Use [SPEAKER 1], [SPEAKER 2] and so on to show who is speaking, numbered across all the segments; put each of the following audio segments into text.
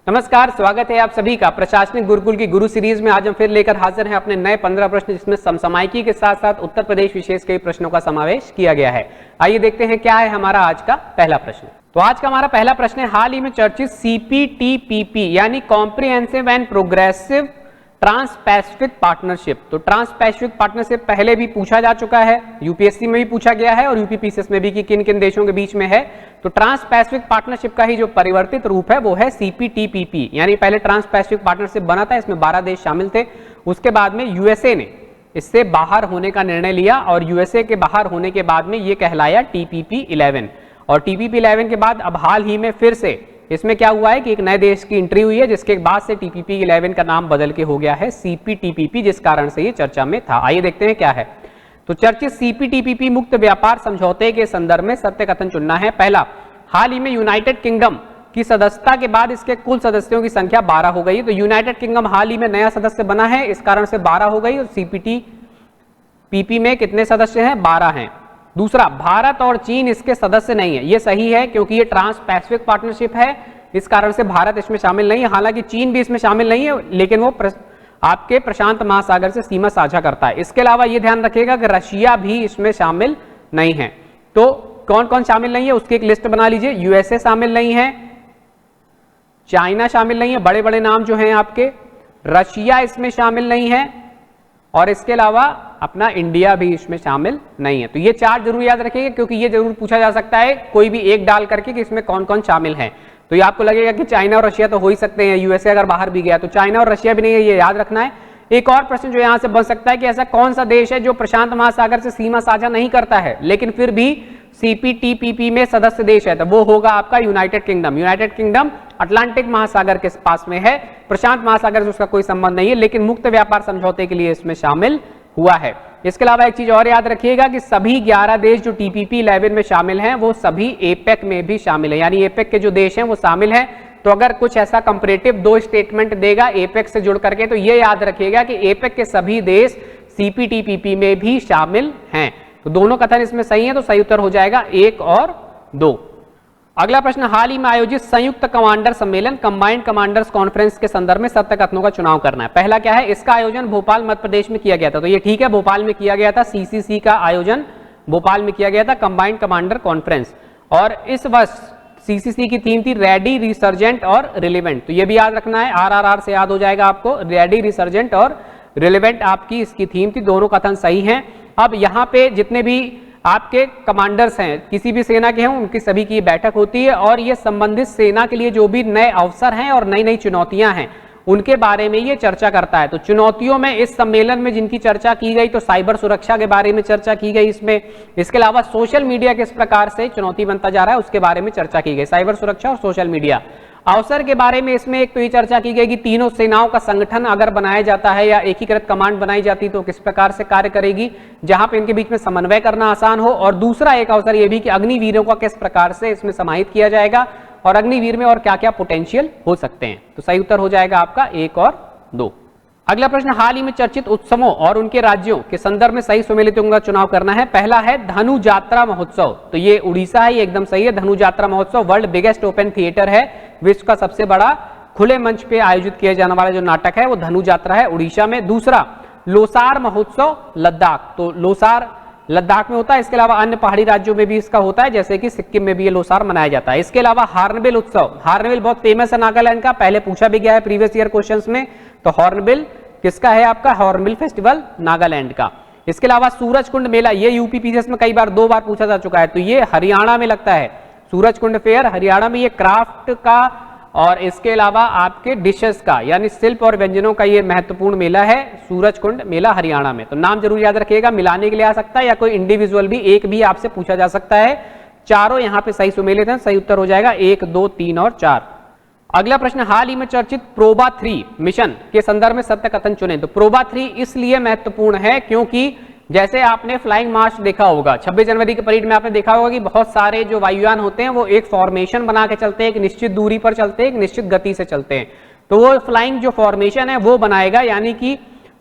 [SPEAKER 1] नमस्कार, स्वागत है आप सभी का प्रशासनिक गुरुकुल की गुरु सीरीज में। आज हम फिर लेकर हाजिर हैं अपने नए 15 प्रश्न, जिसमें समसामयिकी के साथ साथ उत्तर प्रदेश विशेष के प्रश्नों का समावेश किया गया है। आइए देखते हैं क्या है हमारा आज का पहला प्रश्न। तो आज का हमारा पहला प्रश्न है, हाल ही में चर्चित CPTPP यानी Comprehensive and Progressive Trans Pacific Partnership. तो ट्रांस पैसिफिक पार्टनरशिप पहले भी पूछा जा चुका है, यूपीएससी में भी पूछा गया है और यूपीपीसीएस में भी कि किन किन देशों के बीच में है। तो ट्रांस पैसिफिक पार्टनरशिप का ही जो परिवर्तित रूप है वो है CPTPP। यानी पहले ट्रांस पैसिफिक पार्टनरशिप बना था, इसमें 12 देश शामिल थे। उसके बाद में यूएसए ने इससे बाहर होने का निर्णय लिया और यूएसए के बाहर होने के बाद में ये कहलाया TPP-11। और TPP-11 के बाद अब हाल ही में फिर से इसमें क्या हुआ है कि एक नए देश की एंट्री हुई है, जिसके बाद से TPP-11 का नाम बदल के हो गया है CPTPP, जिस कारण से ये चर्चा में था। आइए देखते हैं क्या है। तो चर्चित CPTPP मुक्त व्यापार समझौते के संदर्भ में सत्य कथन चुनना है। पहला, हाल ही में यूनाइटेड किंगडम की सदस्यता के बाद इसके कुल सदस्यों की संख्या 12 हो गई। तो यूनाइटेड किंगडम हाल ही में नया सदस्य बना है, इस कारण से 12 हो गई। और CPTPP में कितने सदस्य हैं? 12 हैं। दूसरा, भारत और चीन इसके सदस्य नहीं है। ये सही है क्योंकि ये ट्रांस पैसिफिक पार्टनरशिप है, इस कारण से भारत इसमें शामिल नहीं है। हालांकि चीन भी इसमें शामिल नहीं है, लेकिन वो आपके प्रशांत महासागर से सीमा साझा करता है। इसके अलावा ये ध्यान रखिएगा कि रशिया भी इसमें शामिल नहीं है। तो कौन कौन शामिल नहीं है उसकी एक लिस्ट बना लीजिए। यूएसए शामिल नहीं है, चाइना शामिल नहीं है, बड़े बड़े नाम जो हैं आपके, रशिया इसमें शामिल नहीं है, और इसके अलावा अपना इंडिया भी इसमें शामिल नहीं है। तो ये 4 जरूर याद रखिएगा, क्योंकि ये जरूर पूछा जा सकता है कोई भी एक डाल करके कि इसमें कौन कौन शामिल है। तो ये आपको लगेगा कि चाइना और रशिया तो हो ही सकते हैं, यूएसए अगर बाहर भी गया तो चाइना और रशिया भी नहीं है, ये याद रखना है। एक और प्रश्न जो यहां से बन सकता है कि ऐसा कौन सा देश है जो प्रशांत महासागर से सीमा साझा नहीं करता है लेकिन फिर भी CPTPP में सदस्य देश है? तो वो होगा आपका United kingdom. United kingdom Atlantic महासागर के पास में है, प्रशांत महासागर से उसका कोई संबंध नहीं है, लेकिन मुक्त व्यापार समझौते के लिए इसमें शामिल हुआ है। इसके अलावा एक चीज और याद रखिएगा कि सभी 11 देश जो TPP-11 में शामिल हैं वो सभी एपेक में भी शामिल है, यानी एपेक के जो देश हैं वो शामिल हैं। तो अगर कुछ ऐसा कंपैरेटिव 2 स्टेटमेंट देगा एपेक से जुड़ करके, तो ये याद रखिएगा कि एपेक के सभी देश CPTPP में भी शामिल हैं। तो दोनों कथन इसमें सही है, तो सही उत्तर हो जाएगा 1 और 2। अगला प्रश्न, हाल ही में आयोजित संयुक्त कमांडर सम्मेलन कंबाइंड कमांडर्स कॉन्फ्रेंस के संदर्भ में सत्य कथनों का चुनाव करना है। पहला क्या है? इसका आयोजन भोपाल मध्य प्रदेश में किया गया था। तो ये ठीक है, भोपाल में किया गया था। CCC का आयोजन भोपाल में किया गया था, कंबाइंड कमांडर कॉन्फ्रेंस। और इस वर्ष CCC की थीम थी रेडी, रिसर्जेंट और रिलेवेंट। तो ये भी याद रखना है, RRR से याद हो जाएगा आपको। रेडी, रिसर्जेंट और रिलेवेंट आपकी इसकी थीम थी। दोनों कथन सही हैं। अब यहाँ पे जितने भी आपके कमांडर्स हैं किसी भी सेना के हैं, उनकी सभी की बैठक होती है और ये संबंधित सेना के लिए जो भी नए अवसर हैं और नई नई चुनौतियां हैं उनके बारे में ये चर्चा करता है। तो चुनौतियों में इस सम्मेलन में जिनकी चर्चा की गई, तो साइबर सुरक्षा के बारे में चर्चा की गई इसमें। इसके अलावा सोशल मीडिया किस प्रकार से चुनौती बनता जा रहा है उसके बारे में चर्चा की गई, साइबर सुरक्षा और सोशल मीडिया। अवसर के बारे में इसमें एक तो ये चर्चा की गई कि तीनों सेनाओं का संगठन अगर बनाया जाता है या एकीकृत कमांड बनाई जाती तो किस प्रकार से कार्य करेगी, जहां पे इनके बीच में समन्वय करना आसान हो। और दूसरा एक अवसर ये भी कि अग्निवीरों का किस प्रकार से इसमें समाहित किया जाएगा और अग्निवीर में और क्या क्या पोटेंशियल हो सकते हैं। तो सही उत्तर हो जाएगा आपका 1 और 2। अगला प्रश्न, हाल ही में चर्चित उत्सवों और उनके राज्यों के संदर्भ में सही सुमेलितों का चुनाव करना है। पहला है धनु यात्रा महोत्सव। तो ये उड़ीसा है, ये एकदम सही है। धनु यात्रा महोत्सव वर्ल्ड बिगेस्ट ओपन थिएटर है, विश्व का सबसे बड़ा खुले मंच पे आयोजित किया जाने वाला जो नाटक है वो धनु यात्रा है, उड़ीसा में। दूसरा, लोसार महोत्सव लद्दाख। तो लोसार लद्दाख में होता है। इसके अलावा अन्य पहाड़ी राज्यों में भी इसका होता है, जैसे कि सिक्किम में भी ये लोसार मनाया जाता है। इसके अलावा हॉर्नबिल उत्सव, हॉर्नबिल बहुत फेमस है नागालैंड का, पहले पूछा भी गया है प्रीवियस ईयर क्वेश्चंस में। तो हॉर्नबिल किसका है? आपका हॉर्नबिल फेस्टिवल नागालैंड का। इसके अलावा सूरजकुंड मेला, ये यूपीपीसीएस में कई बार 2 बार पूछा जा चुका है, तो ये हरियाणा में लगता है। सूरजकुंड फेयर हरियाणा में, ये क्राफ्ट का और इसके अलावा आपके डिशेस का यानी शिल्प और व्यंजनों का ये महत्वपूर्ण मेला है, सूरजकुंड मेला हरियाणा में। तो नाम जरूर याद रखिएगा, मिलाने के लिए आ सकता है या कोई इंडिविजुअल भी एक भी आपसे पूछा जा सकता है। चारों यहाँ पे सही सुमेलित हैं, सही उत्तर हो जाएगा 1, 2, 3 और 4। अगला प्रश्न, हाल ही में चर्चित प्रोबा 3 मिशन के संदर्भ में सत्य कथन चुने। तो प्रोबा 3 इसलिए महत्वपूर्ण है क्योंकि जैसे आपने फ्लाइंग मार्च देखा होगा, 26 जनवरी के परेड में आपने देखा होगा कि बहुत सारे जो वायुयान होते हैं वो एक फॉर्मेशन बना के चलते हैं, एक निश्चित दूरी पर चलते हैं, एक निश्चित गति से चलते हैं। तो वो फ्लाइंग जो फॉर्मेशन है वो बनाएगा, यानी कि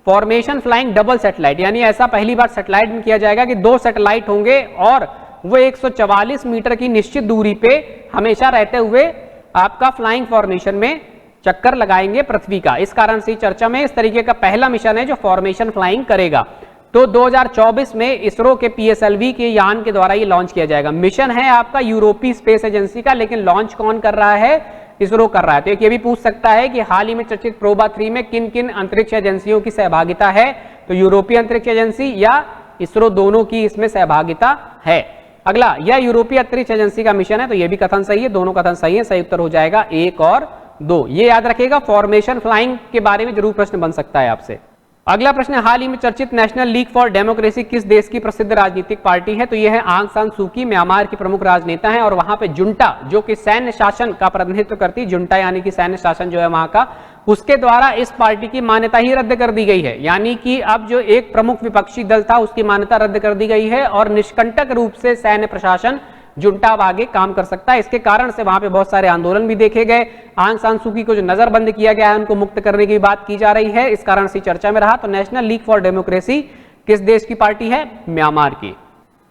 [SPEAKER 1] फॉर्मेशन फ्लाइंग डबल सैटेलाइट, यानी ऐसा पहली बार सैटेलाइट में किया जाएगा कि 2 सैटेलाइट होंगे और वो 144 मीटर की निश्चित दूरी पे हमेशा रहते हुए आपका फ्लाइंग फॉर्मेशन में चक्कर लगाएंगे पृथ्वी का। इस कारण से चर्चा में इस तरीके का पहला मिशन है जो फॉर्मेशन फ्लाइंग करेगा। तो 2024 में इसरो के PSLV के यान के द्वारा ये लॉन्च किया जाएगा। मिशन है आपका यूरोपीय स्पेस एजेंसी का, लेकिन लॉन्च कौन कर रहा है? इसरो कर रहा है। तो एक ये भी पूछ सकता है कि हाल ही में चर्चित प्रोबा 3 में किन किन अंतरिक्ष एजेंसियों की सहभागिता है? तो यूरोपीय अंतरिक्ष एजेंसी या इसरो, दोनों की इसमें सहभागिता है। अगला, यह यूरोपीय अंतरिक्ष एजेंसी का मिशन है, तो यह भी कथन सही है, दोनों कथन सही है। सही उत्तर हो जाएगा 1 और 2। ये याद रखिएगा, फॉर्मेशन फ्लाइंग के बारे में जरूर प्रश्न बन सकता है आपसे। अगला प्रश्न, हाल ही में चर्चित नेशनल लीग फॉर डेमोक्रेसी किस देश की प्रसिद्ध राजनीतिक पार्टी है? तो यह है आंग सान सू की, म्यांमार की प्रमुख राजनेता है। और वहां पे जुंटा, जो कि सैन्य शासन का प्रतिनिधित्व करती है, जुंटा यानी कि सैन्य शासन जो है वहां का, उसके द्वारा इस पार्टी की मान्यता ही रद्द कर दी गई है। यानी कि अब जो एक प्रमुख विपक्षी दल था उसकी मान्यता रद्द कर दी गई है और निष्कंटक रूप से सैन्य प्रशासन जुंटा अब आगे काम कर सकता है। इसके कारण से वहां पे बहुत सारे आंदोलन भी देखे गए। आंग सान सू की को जो नजरबंद किया गया है, उनको मुक्त करने की बात की जा रही है, इस कारण से चर्चा में रहा। तो नेशनल लीग फॉर डेमोक्रेसी किस देश की पार्टी है? म्यांमार की।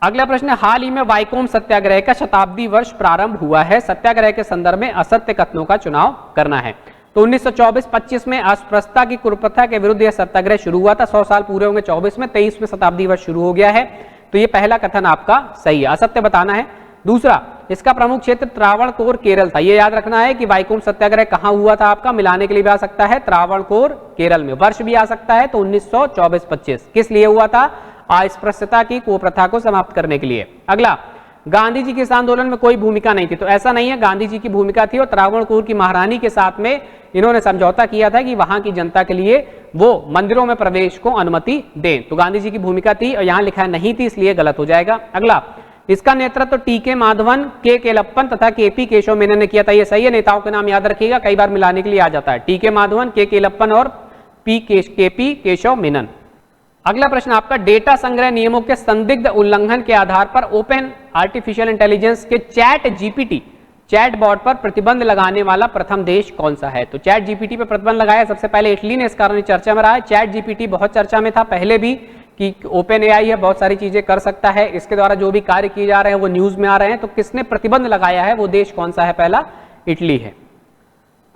[SPEAKER 1] अगला प्रश्न, हाल ही में वाइकोम सत्याग्रह का शताब्दी वर्ष प्रारंभ हुआ है। सत्याग्रह के संदर्भ में असत्य कथनों का चुनाव करना है। तो 1924-25 में अस्पृश्यता की कुप्रथा के विरुद्ध यह सत्याग्रह शुरू हुआ था। 100 साल पूरे होंगे 24 में, 23 में शताब्दी वर्ष शुरू हो गया है। तो ये पहला कथन आपका सही है, असत्य बताना है। दूसरा, इसका प्रमुख क्षेत्र त्रावणकोर केरल था। ये याद रखना है कि वाइकोम सत्याग्रह कहां हुआ था आपका, मिलाने के लिए भी आ सकता है, त्रावणकोर केरल में। वर्ष भी आ सकता है, तो 1924-25 किस लिए हुआ था? अस्पृश्यता की कुप्रथा को समाप्त करने के लिए। अगला, गांधी जी के इस आंदोलन में कोई भूमिका नहीं थी। तो ऐसा नहीं है, गांधी जी की भूमिका थी और त्रावणकोर की महारानी के साथ में इन्होंने समझौता किया था कि वहां की जनता के लिए वो मंदिरों में प्रवेश को अनुमति दें। तो गांधी जी की भूमिका थी और यहां लिखा नहीं थी, इसलिए गलत हो जाएगा। अगला, इसका नेतृत्व टीके माधवन, के केलप्पन तथा केपी केशव मेनन ने किया था। ये सही है, नेताओं के नाम याद रखिएगा, कई बार मिलाने के लिए आ जाता है। टीके माधवन, के केलप्पन और केपी केशव मेनन। अगला प्रश्न आपका, डेटा संग्रह नियमों के संदिग्ध उल्लंघन के आधार पर ओपन आर्टिफिशियल इंटेलिजेंस के ChatGPT चैटबॉट पर प्रतिबंध लगाने वाला प्रथम देश कौन सा है? तो ChatGPT पर प्रतिबंध लगाया सबसे पहले इटली ने, इस कारण चर्चा में रहा है। ChatGPT बहुत चर्चा में था पहले भी कि ओपन AI है, बहुत सारी चीजें कर सकता है, इसके द्वारा जो भी कार्य किए जा रहे हैं वो न्यूज में आ रहे हैं। तो किसने प्रतिबंध लगाया है, वो देश कौन सा है? पहला इटली है।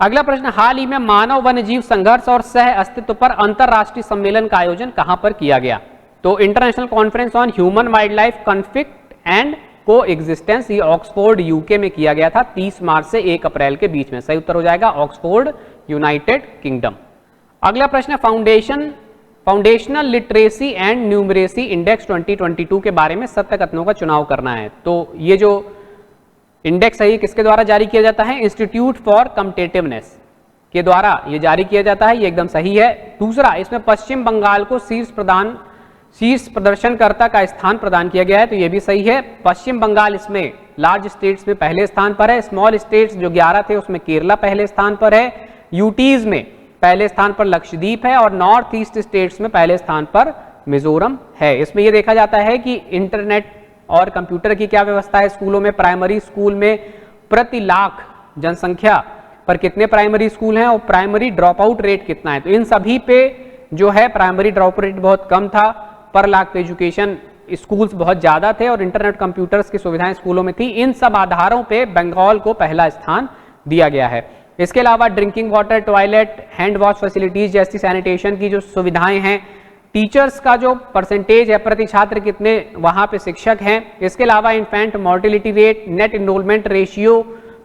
[SPEAKER 1] अगला प्रश्न, हाल ही में मानव वन्यजीव संघर्ष और सह अस्तित्व पर अंतरराष्ट्रीय सम्मेलन का आयोजन कहां पर किया गया? तो international conference on human wild life conflict and को एग्जिस्टेंस, ये ऑक्सफोर्ड यूके में किया गया था 30 मार्च से 1 अप्रैल के बीच में। सही उत्तर हो जाएगा ऑक्सफोर्ड, यूनाइटेड किंगडम। अगला प्रश्न, foundational literacy and numeracy index 2022 के बारे में सत्य कथनों का चुनाव करना है। तो ये जो इंडेक्स है ये किसके द्वारा जारी किया जाता है? इंस्टीट्यूट फॉर कॉम्पिटिटिवनेस के द्वारा ये जारी किया जाता है, ये एकदम सही है। दूसरा, इसमें पश्चिम बंगाल को शीर्ष प्रदर्शनकर्ता का स्थान प्रदान किया गया है, तो ये भी सही है। पश्चिम बंगाल इसमें लार्ज स्टेट्स में पहले स्थान पर है, स्मॉल स्टेट्स जो 11 थे उसमें केरला पहले स्थान पर है, यूटीज में पहले स्थान पर लक्षद्वीप है और नॉर्थ ईस्ट स्टेट्स में पहले स्थान पर मिजोरम है। इसमें यह देखा जाता है कि इंटरनेट और कंप्यूटर की क्या व्यवस्था है स्कूलों में। प्राइमरी स्कूल में प्रति लाख जनसंख्या पर कितने प्राइमरी स्कूल हैं और प्राइमरी ड्रॉप आउट रेट कितना है? तो इन सभी पे जो है प्राइमरी ड्रॉप रेट बहुत कम था, पर लाख पे एजुकेशन स्कूल्स बहुत ज्यादा थे और इंटरनेट कंप्यूटर्स की सुविधाएं स्कूलों में थी। इन सब आधारों पे बंगाल को पहला स्थान दिया गया है। इसके अलावा drinking water, toilet, hand wash facilities जैसी सैनिटेशन की जो सुविधाएं हैं, टीचर्स का जो परसेंटेज है प्रति छात्र कितने वहां पे शिक्षक हैं, इसके अलावा infant mortality rate, net enrolment ratio,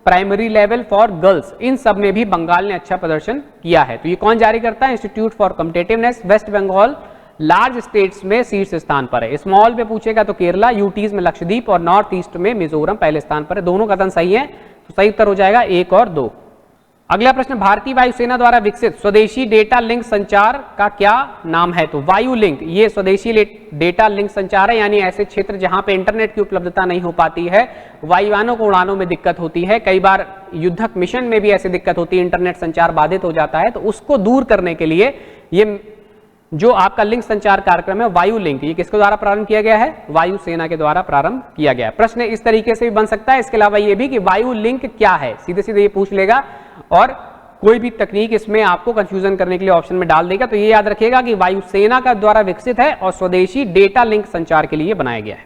[SPEAKER 1] primary level for girls, इन सब में भी बंगाल ने अच्छा प्रदर्शन किया है। तो ये कौन जारी करता है? Institute for Competitiveness. West Bengal large states में शीर्ष स्थान पर है। स्मॉल पे पूछेगा तो केरला, यूटीज में लक्षद्वीप और नॉर्थ ईस्ट में मिजोरम पहले स्थान पर है। दोनों कथन सही है, तो सही उत्तर हो जाएगा 1 और 2। अगला प्रश्न, भारतीय वायुसेना द्वारा विकसित स्वदेशी डेटा लिंक संचार का क्या नाम है? तो वायु लिंक, ये स्वदेशी डेटा लिंक संचार है, यानी ऐसे क्षेत्र जहां पे इंटरनेट की उपलब्धता नहीं हो पाती है, वायुयानों को उड़ानों में दिक्कत होती है, कई बार युद्धक मिशन में भी ऐसी दिक्कत होती है, इंटरनेट संचार बाधित हो जाता है, तो उसको दूर करने के लिए ये जो आपका लिंक संचार कार्यक्रम है वायु लिंक, ये किसके द्वारा प्रारंभ किया गया है? वायुसेना के द्वारा प्रारंभ किया गया है। प्रश्न इस तरीके से भी बन सकता है। इसके अलावा ये भी कि वायु लिंक क्या है, सीधे सीधे ये पूछ लेगा और कोई भी तकनीक इसमें आपको कंफ्यूजन करने के लिए ऑप्शन में डाल देगा। तो ये याद रखिएगा कि वायुसेना का द्वारा विकसित है और स्वदेशी डेटा लिंक संचार के लिए बनाया गया है।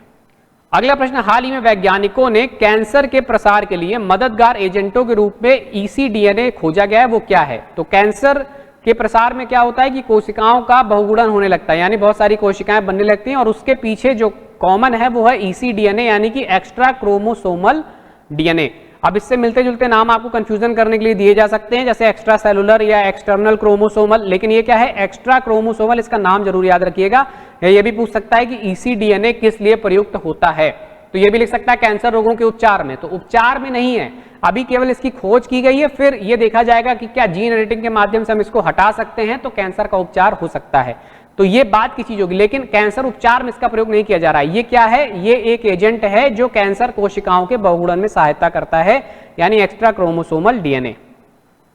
[SPEAKER 1] अगला प्रश्न, हाल ही में वैज्ञानिकों ने कैंसर के प्रसार के लिए मददगार एजेंटों के रूप में ईसीडीएनए खोजा गया है, वो क्या है? तो कैंसर के प्रसार में क्या होता है कि कोशिकाओं का बहुगुणन होने लगता है, यानी बहुत सारी कोशिकाएं बनने लगती हैं और उसके पीछे जो कॉमन है वो है ईसीडीएनए, यानी कि एक्स्ट्रा क्रोमोसोमल डीएनए। अब इससे मिलते जुलते नाम आपको कंफ्यूजन करने के लिए दिए जा सकते हैं, जैसे एक्स्ट्रा सेलुलर या एक्सटर्नल क्रोमोसोमल, लेकिन ये क्या है? एक्स्ट्रा क्रोमोसोमल, इसका नाम जरूर याद रखिएगा। ये भी पूछ सकता है कि ईसीडीएनए किस लिए प्रयुक्त होता है, तो ये भी लिख सकता है कैंसर रोगों के उपचार में। तो उपचार में नहीं है, अभी केवल इसकी खोज की गई है, फिर ये देखा जाएगा कि क्या जीन एडिटिंग के माध्यम से हम इसको हटा सकते हैं तो कैंसर का उपचार हो सकता है। तो ये बात की चीज होगी, लेकिन कैंसर उपचार में इसका प्रयोग नहीं किया जा रहा है। ये क्या है? ये एक एजेंट है जो कैंसर कोशिकाओं के बहुगुणन में सहायता करता है, यानी एक्स्ट्रा क्रोमोसोमल डीएनए।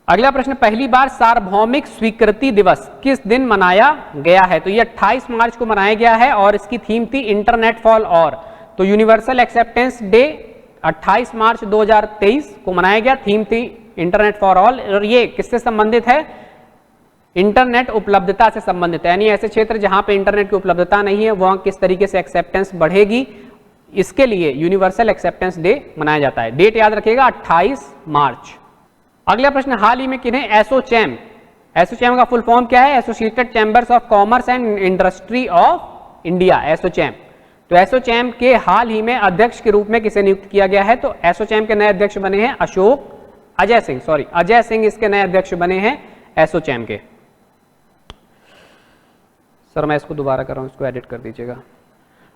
[SPEAKER 1] अगला प्रश्न, पहली बार सार्वभौमिक स्वीकृति दिवस किस दिन मनाया गया है? तो ये 28 मार्च को मनाया गया है और इसकी थीम थी इंटरनेट फॉर ऑल। तो यूनिवर्सल एक्सेप्टेंस डे 28 मार्च 2023 को मनाया गया, थीम थी इंटरनेट फॉर ऑल, और ये किससे संबंधित है? इंटरनेट उपलब्धता से संबंधित है, यानी ऐसे क्षेत्र जहां पे इंटरनेट की उपलब्धता नहीं है वहां किस तरीके से एक्सेप्टेंस बढ़ेगी, इसके लिए यूनिवर्सल एक्सेप्टेंस डे मनाया जाता है। डेट याद रखिएगा 28 मार्च। अगला प्रश्न, हाल ही में किन्हें एसोचैम, एसोचैम का फुल फॉर्म क्या है? Associated chambers of commerce and industry of India, ASSOCHAM. तो एसोचैम के हाल ही में अध्यक्ष के रूप में किसे नियुक्त किया गया है? तो एसोचैम के नए अध्यक्ष बने हैं अजय सिंह इसके नए अध्यक्ष बने हैं एसोचैम के। सर मैं इसको दोबारा कर रहा हूं, इसको एडिट कर दीजिएगा।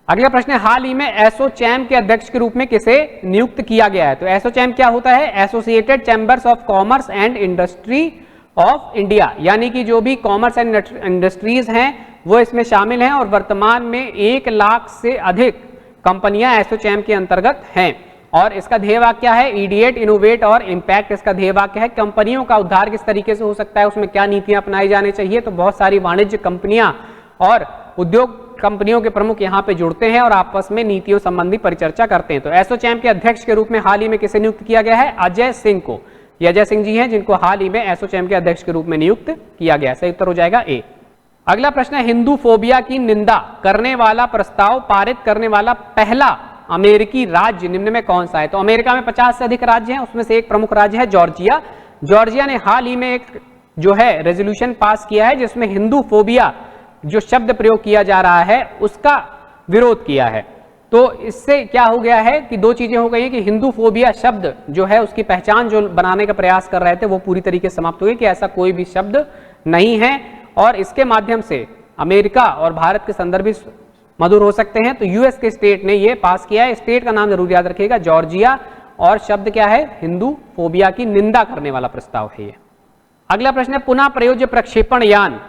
[SPEAKER 1] अगला प्रश्न है, हाल ही में एसोचैम के अध्यक्ष के रूप में किसे नियुक्त किया गया है? तो एसोचैम क्या होता है? Associated chambers of commerce and industry of India, यानी कि जो भी कॉमर्स एंड इंडस्ट्रीज हैं वो इसमें शामिल हैं, और वर्तमान में 1 लाख से अधिक कंपनियां एसोचैम के अंतर्गत हैं। और इसका ध्येय वाक्य क्या है? इडिएट, इनोवेट और इम्पैक्ट इसका ध्येय वाक्य है। कंपनियों का उद्धार किस तरीके से हो सकता है, उसमें क्या नीतियां अपनाई जानी चाहिए? तो बहुत सारी वाणिज्य कंपनियां और उद्योग कंपनियों के प्रमुख यहाँ पे जुड़ते हैं और आपस में नीतियों संबंधी परिचर्चा करते हैं। तो एसोचैम के अध्यक्ष के रूप में हाल ही में किसे नियुक्त किया गया है? अजय सिंह को। ये अजय सिंह जी हैं जिनको हाल ही में एसोचैम के अध्यक्ष के रूप में नियुक्त किया गया। सही उत्तर हो जाएगा ए। अगला प्रश्न है, हिंदू फोबिया की निंदा करने वाला प्रस्ताव पारित करने वाला पहला अमेरिकी राज्य निम्न में कौन सा है? तो अमेरिका में 50 से अधिक राज्य हैं, उसमें से एक प्रमुख राज्य है जॉर्जिया। जॉर्जिया ने हाल ही में एक जो है रेजोल्यूशन पास किया है जिसमें हिंदू फोबिया जो शब्द प्रयोग किया जा रहा है उसका विरोध किया है। तो इससे क्या हो गया है कि दो चीजें हो गई हैं कि हिंदू फोबिया शब्द जो है उसकी पहचान जो बनाने का प्रयास कर रहे थे वो पूरी तरीके से समाप्त हो गई कि ऐसा कोई भी शब्द नहीं है, और इसके माध्यम से अमेरिका और भारत के संदर्भ भी मधुर हो सकते हैं। तो यूएस के स्टेट ने ये पास किया है, स्टेट का नाम जरूर याद रखिएगा जॉर्जिया, और शब्द क्या है? हिंदू फोबिया की निंदा करने वाला प्रस्ताव है ये। अगला प्रश्न है, पुनः प्रयोज्य प्रक्षेपण यान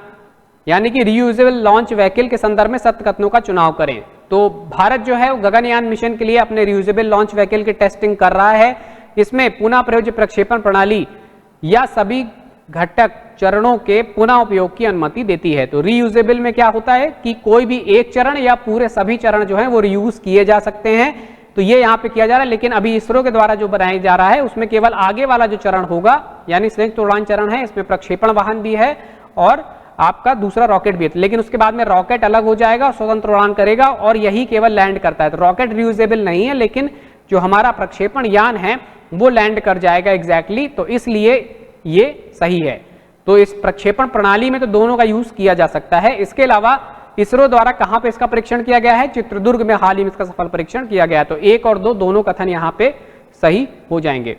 [SPEAKER 1] यानी कि रीयूजेबल लॉन्च व्हीकल के संदर्भ में सत्य कथनों का चुनाव करें। तो भारत जो है वो गगनयान मिशन के लिए अपने रीयूजेबल लॉन्च व्हीकल की टेस्टिंग कर रहा है। इसमें पुनः प्रयोज्य प्रक्षेपण प्रणाली या सभी घटक चरणों के पुनः उपयोग की अनुमति देती है। तो रीयूजेबल में क्या होता है कि कोई भी एक चरण या पूरे सभी चरण जो है वो रीयूज किए जा सकते हैं। तो ये यहाँ पे किया जा रहा है, लेकिन अभी इसरो के द्वारा जो बनाया जा रहा है उसमें केवल आगे वाला जो चरण होगा यानी संयुक्त उड़ान चरण है, इसमें प्रक्षेपण वाहन भी है और आपका दूसरा रॉकेट भी है, लेकिन उसके बाद में रॉकेट अलग हो जाएगा, स्वतंत्र उड़ान करेगा और यही केवल लैंड करता है। तो रॉकेट रीयूजेबल नहीं है, लेकिन जो हमारा प्रक्षेपण यान है वो लैंड कर जाएगा एग्जैक्टली। तो इसलिए ये सही है। तो इस प्रक्षेपण प्रणाली में तो दोनों का यूज किया जा सकता है। इसके अलावा इसरो द्वारा कहां पे इसका परीक्षण किया गया है? चित्रदुर्ग में हाल ही में इसका सफल परीक्षण किया गया। तो 1 और 2 दोनों कथन यहाँ पे सही हो जाएंगे।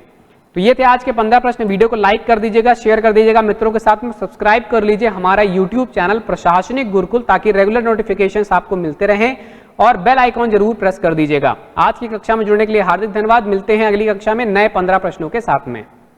[SPEAKER 1] तो ये थे आज के 15 प्रश्न। वीडियो को लाइक कर दीजिएगा, शेयर कर दीजिएगा मित्रों के साथ में, सब्सक्राइब कर लीजिए हमारा यूट्यूब चैनल प्रशासनिक गुरुकुल ताकि रेगुलर नोटिफिकेशंस आपको मिलते रहें, और बेल आइकॉन जरूर प्रेस कर दीजिएगा। आज की कक्षा में जुड़ने के लिए हार्दिक धन्यवाद। मिलते हैं अगली कक्षा में नए 15 प्रश्नों के साथ में।